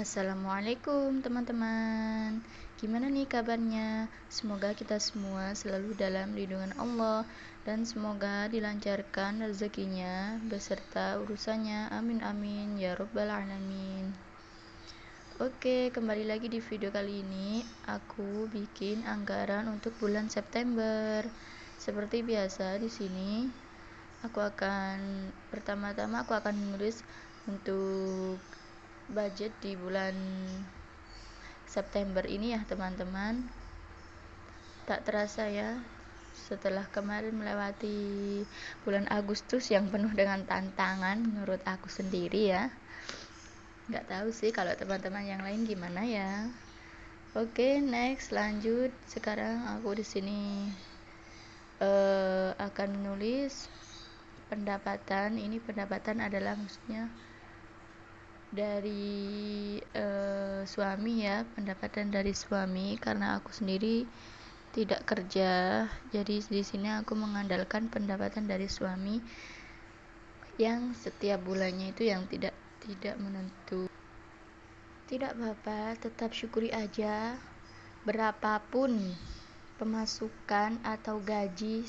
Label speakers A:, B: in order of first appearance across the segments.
A: Assalamualaikum teman-teman. Gimana nih kabarnya? Semoga kita semua selalu dalam lindungan Allah dan semoga dilancarkan rezekinya beserta urusannya. Amin amin ya rabbal alamin. Oke, kembali lagi di video kali ini aku bikin anggaran untuk bulan September. Seperti biasa di sini aku akan pertama-tama menulis untuk budget di bulan September ini ya teman-teman. Tak terasa ya, setelah kemarin melewati bulan Agustus yang penuh dengan tantangan menurut aku sendiri ya. Nggak tahu sih kalau teman-teman yang lain gimana ya. Oke, next lanjut. Sekarang aku di sini akan menulis pendapatan. Ini pendapatan adalah maksudnya dari suami ya, pendapatan dari suami karena aku sendiri tidak kerja. Jadi di sini aku mengandalkan pendapatan dari suami yang setiap bulannya itu yang tidak menentu. Tidak apa-apa, tetap syukuri aja. Berapapun pemasukan atau gaji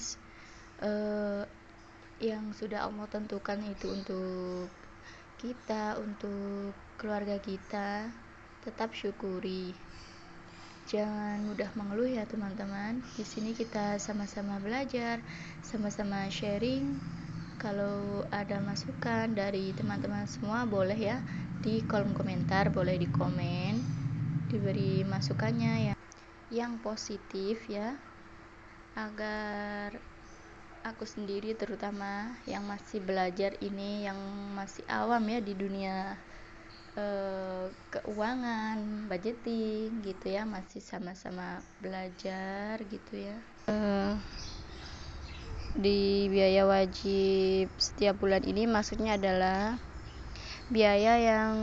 A: yang sudah Allah tentukan itu untuk kita, untuk keluarga kita, tetap syukuri. Jangan mudah mengeluh ya teman-teman. Di sini kita sama-sama belajar, sama-sama sharing. Kalau ada masukan dari teman-teman semua boleh ya di kolom komentar, boleh di komen, diberi masukannya yang positif ya, agar aku sendiri terutama yang masih belajar ini, yang masih awam ya di dunia keuangan, budgeting gitu ya, masih sama-sama belajar gitu ya. Di biaya wajib setiap bulan ini maksudnya adalah biaya yang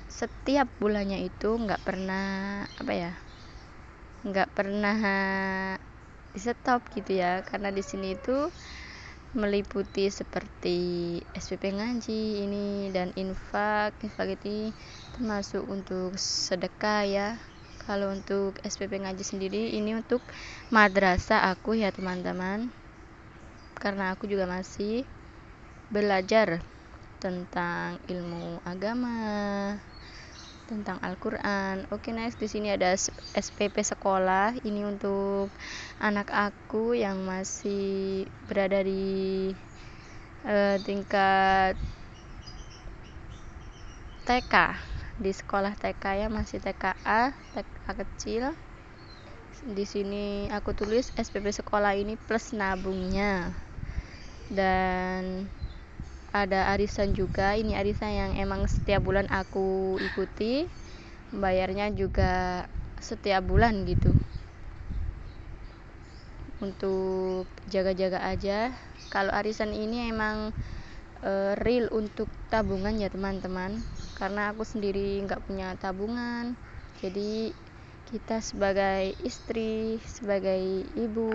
A: setiap bulannya itu nggak pernah di stop gitu ya, karena di sini itu meliputi seperti SPP ngaji ini dan infak ini termasuk untuk sedekah ya. Kalau untuk SPP ngaji sendiri ini untuk madrasah aku ya teman-teman, karena aku juga masih belajar tentang ilmu agama, tentang Al-Quran. Oke, next di sini ada SPP sekolah. Ini untuk anak aku yang masih berada di tingkat TK, di sekolah TK ya, masih TKA kecil. Di sini aku tulis SPP sekolah ini plus nabungnya. Dan ada arisan juga. Ini arisan yang emang setiap bulan aku ikuti, bayarnya juga setiap bulan gitu, untuk jaga-jaga aja. Kalau arisan ini emang real untuk tabungan ya teman-teman, karena aku sendiri nggak punya tabungan. Jadi kita sebagai istri, sebagai ibu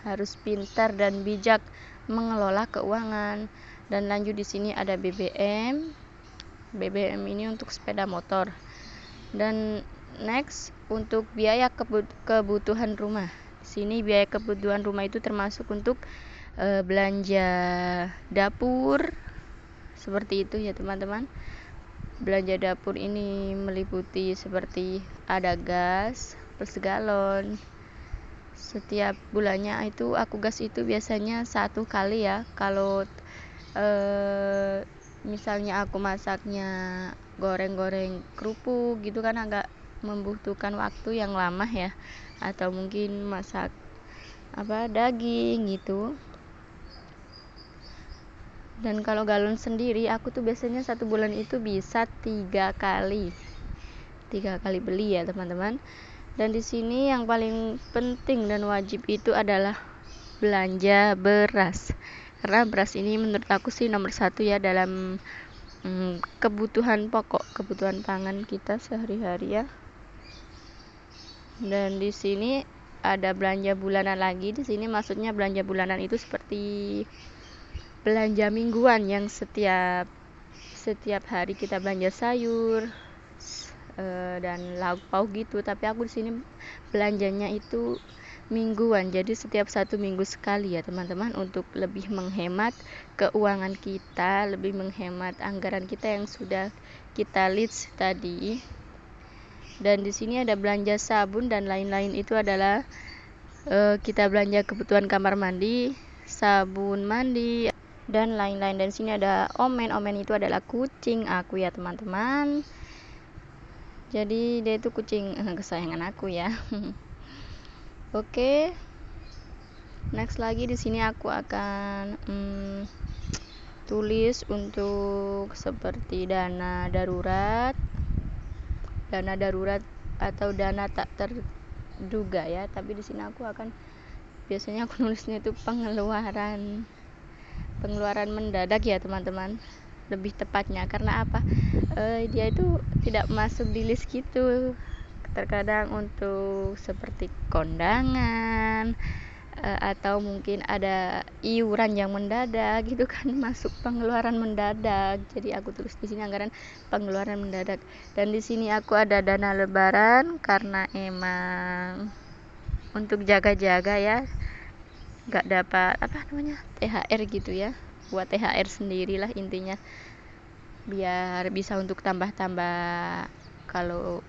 A: harus pintar dan bijak mengelola keuangan. Dan lanjut di sini ada BBM ini untuk sepeda motor. Dan next untuk biaya kebutuhan rumah. Di sini biaya kebutuhan rumah itu termasuk untuk belanja dapur seperti itu ya teman-teman. Belanja dapur ini meliputi seperti ada gas plus galon. Setiap bulannya itu aku gas itu biasanya 1 kali ya. Kalau misalnya aku masaknya goreng-goreng kerupuk gitu kan agak membutuhkan waktu yang lama ya, atau mungkin masak daging gitu. Dan kalau galon sendiri aku tuh biasanya 1 bulan itu bisa 3 kali beli ya teman-teman. Dan di sini yang paling penting dan wajib itu adalah belanja beras, karena beras ini menurut aku sih nomor 1 ya dalam kebutuhan pokok, kebutuhan pangan kita sehari-hari ya. Dan di sini ada belanja bulanan lagi. Di sini maksudnya belanja bulanan itu seperti belanja mingguan yang setiap hari kita belanja sayur, dan lauk pauk gitu. Tapi aku di sini belanjanya itu mingguan, jadi setiap 1 minggu sekali ya teman-teman, untuk lebih menghemat keuangan kita, lebih menghemat anggaran kita yang sudah kita list tadi. Dan di sini ada belanja sabun dan lain-lain, itu adalah kita belanja kebutuhan kamar mandi, sabun mandi dan lain-lain. Dan sini ada omen itu adalah kucing aku ya teman-teman, jadi dia itu kucing kesayangan aku ya. Oke, next lagi di sini aku akan tulis untuk seperti dana darurat atau dana tak terduga ya. Tapi di sini aku akan biasanya aku nulisnya itu pengeluaran mendadak ya teman-teman, lebih tepatnya. Karena apa? Dia itu tidak masuk di list gitu. Terkadang untuk seperti kondangan atau mungkin ada iuran yang mendadak gitu kan, masuk pengeluaran mendadak. Jadi aku tulis di sini anggaran pengeluaran mendadak. Dan di sini aku ada dana lebaran karena emang untuk jaga-jaga ya, nggak dapat THR gitu ya, buat THR sendirilah intinya, biar bisa untuk tambah-tambah kalau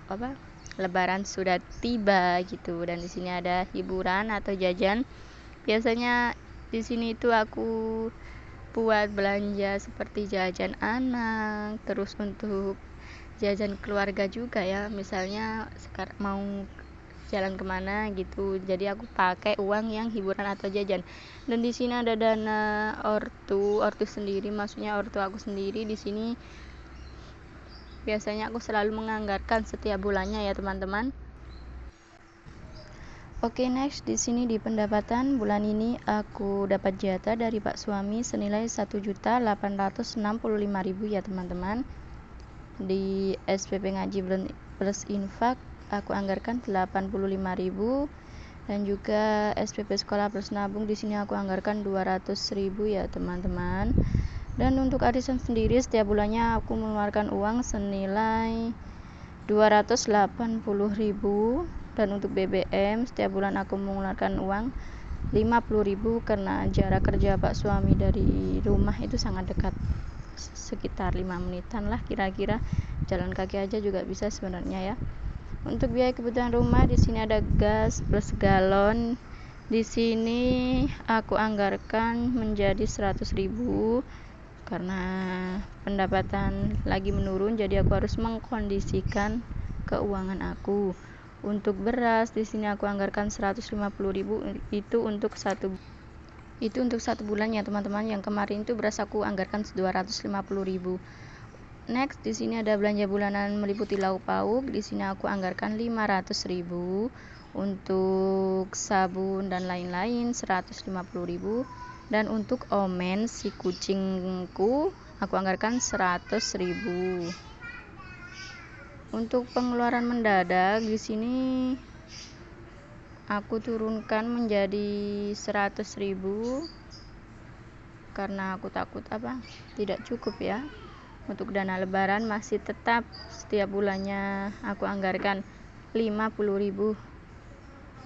A: lebaran sudah tiba gitu. Dan di sini ada hiburan atau jajan. Biasanya di sini itu aku buat belanja seperti jajan anak, terus untuk jajan keluarga juga ya, misalnya sekarang mau jalan kemana gitu, jadi aku pakai uang yang hiburan atau jajan. Dan di sini ada dana ortu sendiri, maksudnya ortu aku sendiri. Di sini biasanya aku selalu menganggarkan setiap bulannya ya teman-teman. Oke, next di sini di pendapatan bulan ini aku dapat jatah dari Pak Suami senilai 1.865.000 ya teman-teman. Di SPP ngaji plus infak aku anggarkan 85.000, dan juga SPP sekolah plus nabung di sini aku anggarkan 200.000 ya teman-teman. Dan untuk arisan sendiri setiap bulannya aku mengeluarkan uang senilai 280.000, dan untuk BBM setiap bulan aku mengeluarkan uang 50.000 karena jarak kerja Pak Suami dari rumah itu sangat dekat, sekitar 5 menitan lah kira-kira, jalan kaki aja juga bisa sebenarnya ya. Untuk biaya kebutuhan rumah di sini ada gas plus galon. Di sini aku anggarkan menjadi 100.000 karena pendapatan lagi menurun, jadi aku harus mengkondisikan keuangan aku. Untuk beras di sini aku anggarkan 150.000, itu untuk satu bulan ya teman-teman. Yang kemarin itu beras aku anggarkan 250.000. Next di sini ada belanja bulanan meliputi lauk pauk. Di sini aku anggarkan 500.000, untuk sabun dan lain-lain 150.000, dan untuk omen si kucingku aku anggarkan 100.000. Untuk pengeluaran mendadak di sini aku turunkan menjadi 100.000 karena aku takut tidak cukup ya. Untuk dana lebaran masih tetap setiap bulannya aku anggarkan 50.000.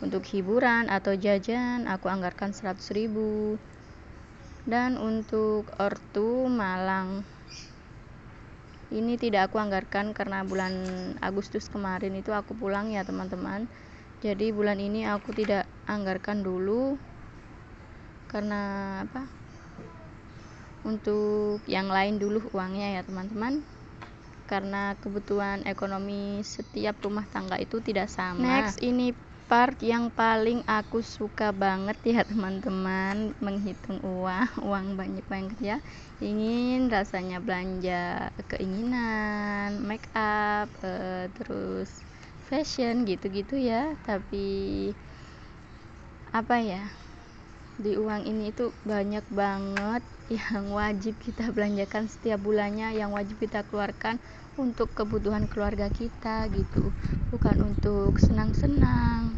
A: Untuk hiburan atau jajan aku anggarkan 100.000. Dan untuk ortu Malang ini tidak aku anggarkan karena bulan Agustus kemarin itu aku pulang ya teman-teman. Jadi bulan ini aku tidak anggarkan dulu karena untuk yang lain dulu uangnya ya teman-teman, karena kebutuhan ekonomi setiap rumah tangga itu tidak sama. Next ini part yang paling aku suka banget ya teman-teman, menghitung uang banyak banget ya. Ingin rasanya belanja keinginan, make up, terus fashion gitu-gitu ya. Tapi di uang ini itu banyak banget yang wajib kita belanjakan setiap bulannya, yang wajib kita keluarkan untuk kebutuhan keluarga kita gitu, bukan untuk senang-senang.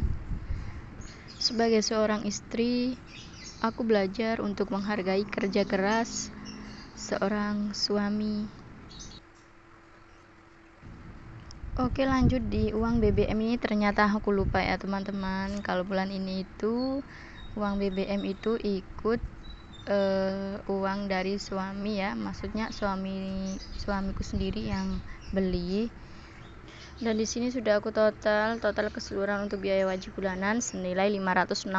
A: Sebagai seorang istri, aku belajar untuk menghargai kerja keras seorang suami. Oke, lanjut di uang BBM ini ternyata aku lupa ya teman-teman. Kalau bulan ini itu uang BBM itu ikut uang dari suami ya, maksudnya suamiku sendiri yang beli. Dan di sini sudah aku total keseluruhan untuk biaya wajib bulanan senilai 565.000,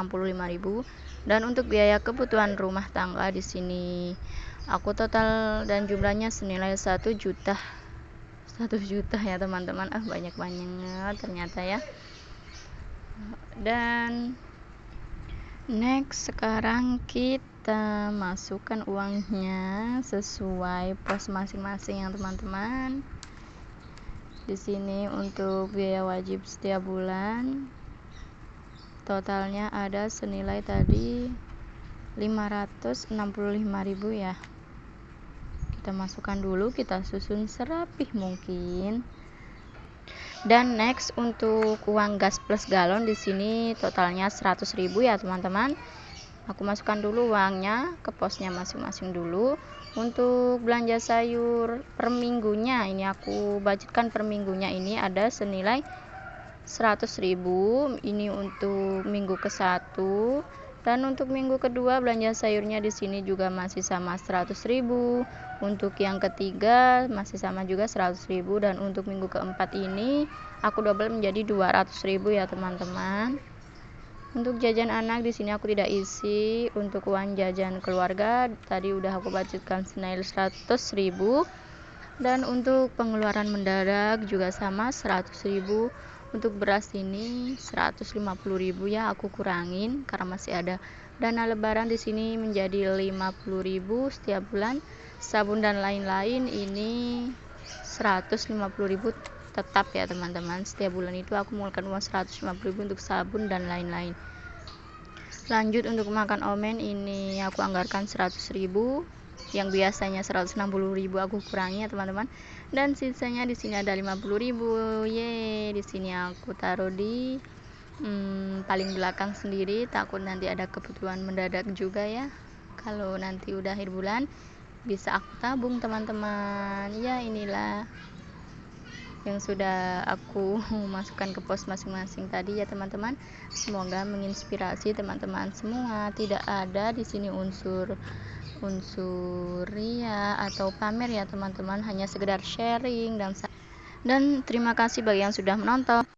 A: dan untuk biaya kebutuhan rumah tangga di sini aku total dan jumlahnya senilai 1 juta ya teman-teman. Banyak banget ternyata ya. Dan next, sekarang kita masukkan uangnya sesuai pos masing-masing ya teman-teman. Di sini untuk biaya wajib setiap bulan totalnya ada senilai tadi 565.000 ya. Kita masukkan dulu, kita susun serapih mungkin. Dan next, untuk uang gas plus galon di sini totalnya 100.000 ya teman-teman. Aku masukkan dulu uangnya ke posnya masing-masing dulu. Untuk belanja sayur per minggunya ini aku budgetkan per minggunya ini ada senilai 100.000. Ini untuk minggu ke-1, dan untuk minggu kedua belanja sayurnya di sini juga masih sama 100.000. Untuk yang ketiga masih sama juga 100.000, dan untuk minggu keempat ini aku double menjadi 200.000 ya teman-teman. Untuk jajan anak di sini aku tidak isi. Untuk uang jajan keluarga tadi udah aku budgetkan senilai 100.000, dan untuk pengeluaran mendadak juga sama 100.000. Untuk beras ini 150.000 ya, aku kurangin karena masih ada dana lebaran di sini menjadi 50.000 setiap bulan. Sabun dan lain-lain ini 150.000 tetap ya teman-teman. Setiap bulan itu aku mengeluarkan uang 150.000 untuk sabun dan lain-lain. Lanjut, untuk makan omen ini aku anggarkan 100.000, yang biasanya 160.000 aku kurangi ya teman-teman. Dan sisanya di sini ada 50.000. Di sini aku taruh di paling belakang sendiri, takut nanti ada kebutuhan mendadak juga ya. Kalau nanti udah akhir bulan bisa aku tabung teman-teman. Ya, inilah yang sudah aku masukkan ke pos masing-masing tadi ya teman-teman. Semoga menginspirasi teman-teman semua. Tidak ada di sini unsur ria atau pamer ya teman-teman, hanya sekedar sharing. Dan terima kasih bagi yang sudah menonton.